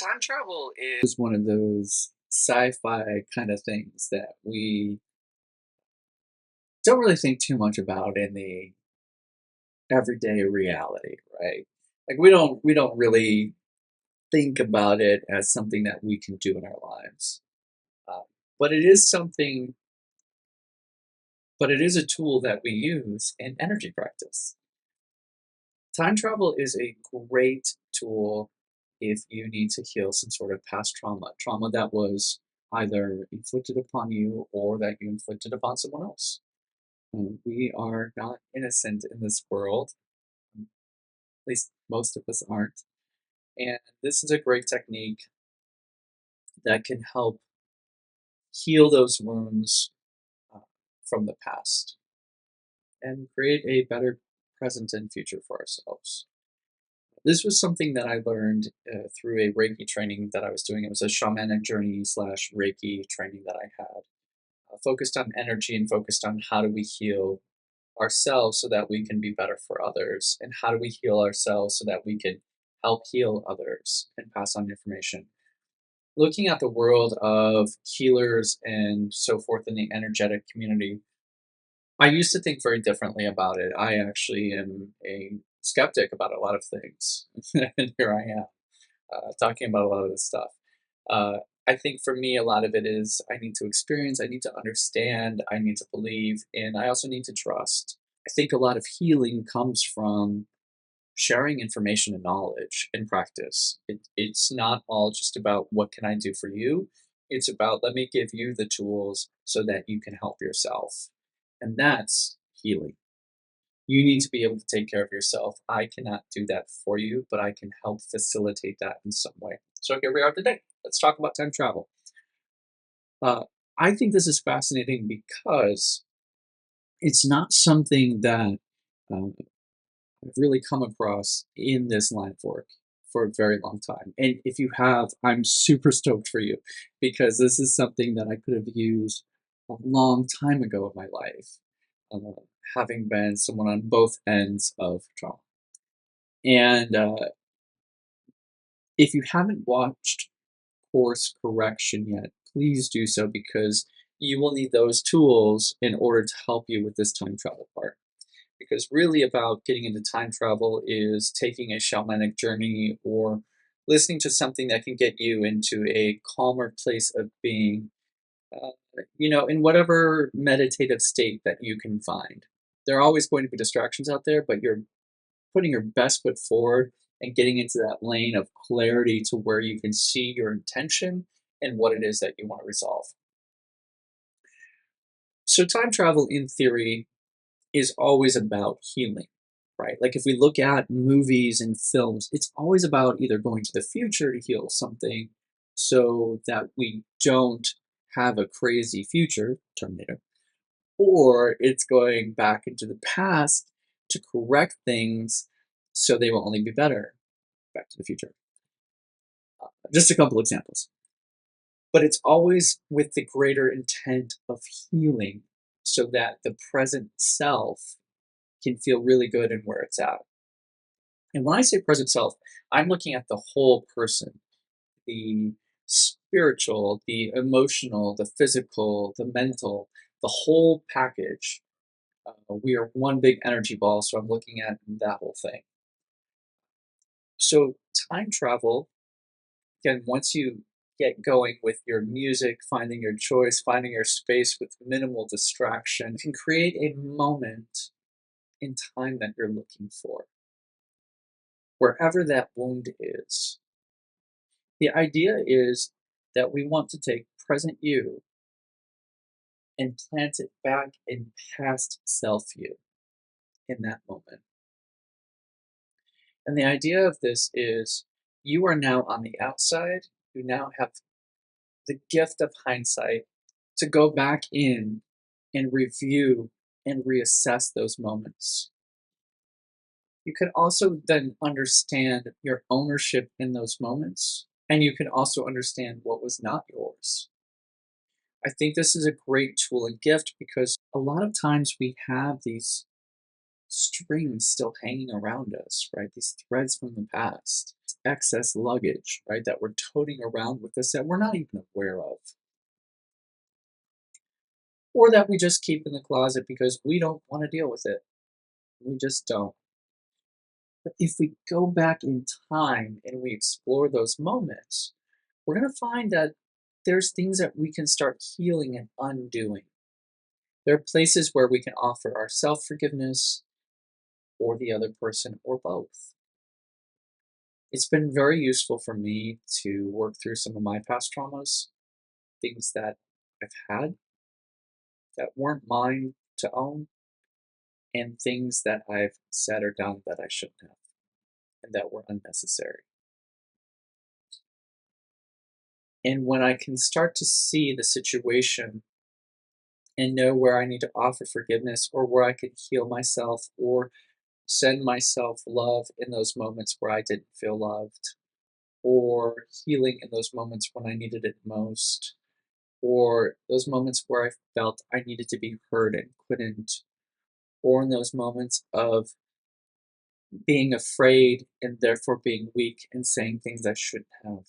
Time travel is one of those sci-fi kind of things that we don't really think too much about in the everyday reality, right? Like we don't really think about it as something that we can do in our lives. Uh, but it is something, but it is a tool that we use in energy practice. Time travel is a great tool if you need to heal some sort of past trauma that was either inflicted upon you or that you inflicted upon someone else. We are not innocent in this world, at least most of us aren't. And this is a great technique that can help heal those wounds uh, from the past and create a better present and future for ourselves. This was something that I learned through a Reiki training that I was doing. It was a shamanic journey slash Reiki training that I had, focused on energy and focused on how do we heal ourselves so that we can be better for others, and how do we heal ourselves so that we can help heal others and pass on information. Looking at the world of healers and so forth in the energetic community, I used to think very differently about it. I actually am a skeptic about a lot of things, and here I am talking about a lot of this stuff. Uh, I think for me, a lot of it is I need to experience, I need to understand, I need to believe, and I also need to trust. I think a lot of healing comes from sharing information and knowledge and practice. It's not all just about what can I do for you. It's about let me give you the tools so that you can help yourself. And that's healing. You need to be able to take care of yourself. I cannot do that for you, but I can help facilitate that in some way. So here we are today. Let's talk about time travel. Uh, I think this is fascinating because it's not something that I've really come across in this line of work for a very long time. And if you have, I'm super stoked for you because this is something that I could have used a long time ago in my life, uh, having been someone on both ends of trauma. And if you haven't watched Course Correction yet, please do so because you will need those tools in order to help you with this time travel part. Because really, about getting into time travel is taking a shamanic journey or listening to something that can get you into a calmer place of being, uh, in whatever meditative state that you can find. There are always going to be distractions out there, but you're putting your best foot forward and getting into that lane of clarity to where you can see your intention and what it is that you want to resolve. So, time travel in theory is always about healing, right? Like if we look at movies and films, it's always about either going to the future to heal something so that we don't have a crazy future, Terminator, or it's going back into the past to correct things so they will only be better, Back to the Future. Just a couple examples. But it's always with the greater intent of healing so that the present self can feel really good in where it's at. And when I say present self, I'm looking at the whole person, the spiritual, the emotional, the physical, the mental, the whole package. We are one big energy ball, so I'm looking at that whole thing. So, time travel, again, once you get going with your music, finding your choice, finding your space with minimal distraction, can create a moment in time that you're looking for, wherever that wound is. The idea is that we want to take present you and plant it back in past self you in that moment. And the idea of this is you are now on the outside, you now have the gift of hindsight to go back in and review and reassess those moments. You can also then understand your ownership in those moments, and you can also understand what was not yours. I think this is a great tool and gift because a lot of times we have these strings still hanging around us, right? These threads from the past, excess luggage, right? That we're toting around with us that we're not even aware of, or that we just keep in the closet because we don't want to deal with it. We just don't. But if we go back in time and we explore those moments, we're going to find that there's things that we can start healing and undoing. There are places where we can offer our self forgiveness or the other person or both. It's been very useful for me to work through some of my past traumas, things that I've had that weren't mine to own, and things that I've said or done that I shouldn't have and that were unnecessary. And when I can start to see the situation and know where I need to offer forgiveness or where I can heal myself or send myself love in those moments where I didn't feel loved, or healing in those moments when I needed it most, or those moments where I felt I needed to be heard and couldn't, or in those moments of being afraid and therefore being weak and saying things I shouldn't have.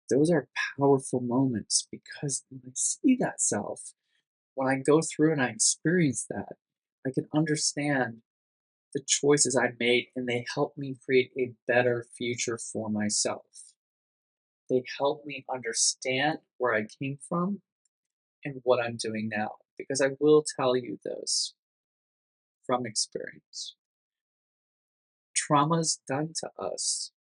Those are powerful moments because when I see that self, when I go through and I experience that, I can understand the choices I made and they help me create a better future for myself. They help me understand where I came from and what I'm doing now. Because I will tell you this from experience. Traumas done to us,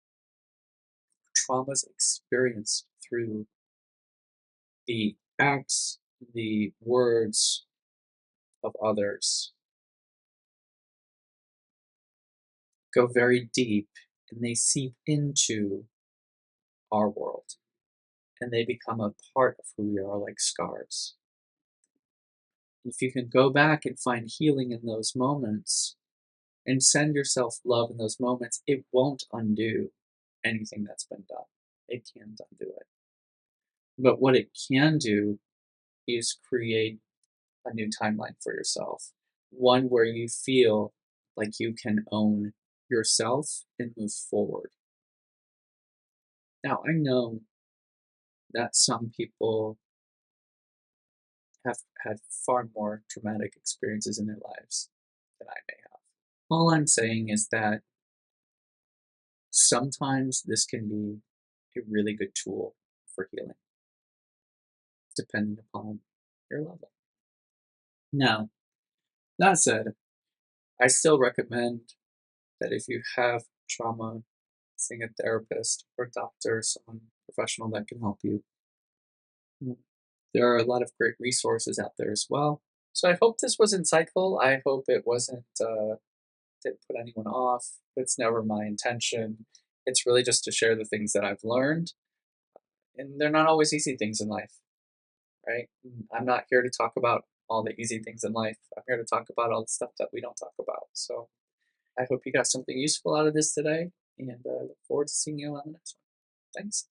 traumas experienced through the acts, the words of others, go very deep and they seep into our world and they become a part of who we are, like scars. If you can go back and find healing in those moments and send yourself love in those moments, it won't undo anything that's been done. It can't undo it. But what it can do is create a new timeline for yourself, one where you feel like you can own yourself and move forward. Now, I know that some people have had far more traumatic experiences in their lives than I may have. All I'm saying is that sometimes this can be a really good tool for healing, depending upon your level. Now, that said, I still recommend that if you have trauma, seeing a therapist or doctor, someone professional that can help you. Mm. There are a lot of great resources out there as well. So I hope this was insightful. I hope it wasn't didn't put anyone off. It's never my intention. It's really just to share the things that I've learned, and they're not always easy things in life, right? I'm not here to talk about all the easy things in life. I'm here to talk about all the stuff that we don't talk about. So I hope you got something useful out of this today, and look forward to seeing you on the next one. Thanks.